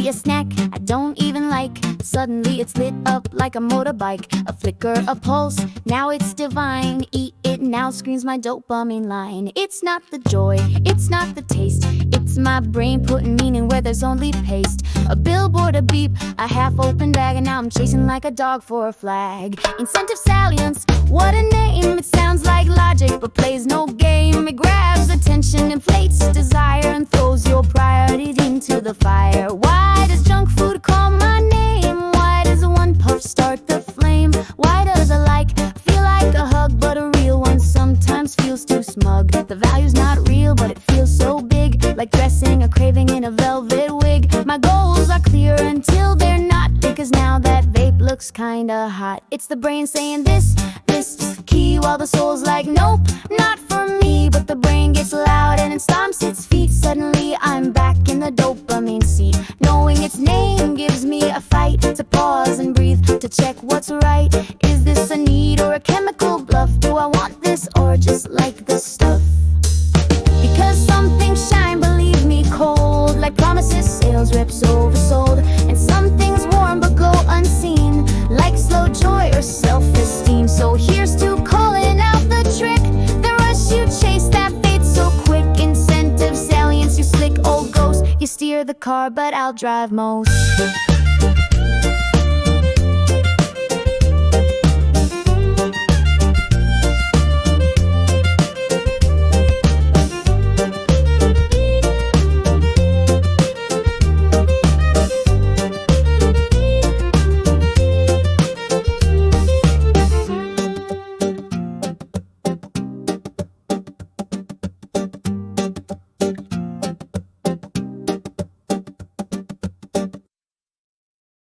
a snack I don't even like. Suddenly it's lit up like a motorbike. A flicker, a pulse, now it's divine. Eat it now, screams my dopamine line. It's not the joy, it's not the taste, it's my brain putting meaning where there's only paste. A billboard, a beep, a half-open bag, and now I'm chasing like a dog for a flag. Incentive Salience, what a name. It sounds like logic but plays no game. It grabs attention, inflates desire, and throws your priorities into the fire. Why does junk food call my name? Why does one puff start the flame? Why does a like feel like a hug but a real one sometimes feels too smug? The value's not real but it feels so big, like dressing a craving in a velvet wig. My goals are clear until they're not, because now that vape looks kinda hot. It's the brain saying this is key, while the soul's like nope, not for me. But the brain gets loud and it stomps its feet. Suddenly I'm back in the dopamine seat. Knowing its name gives me a fight, to pause and breathe, to check what's right. Is this a need or a chemical bluff? Do I want this or just like the stuff? Because some things shine, believe me, cold, like promises, sales reps oversold. And some things warm but go unseen, like slow joy or self-esteem. So here's to calling out the trick, the rush you chase that fade so quick. Incentive Salience, you slick old ghost. You steer the car but I'll drive most.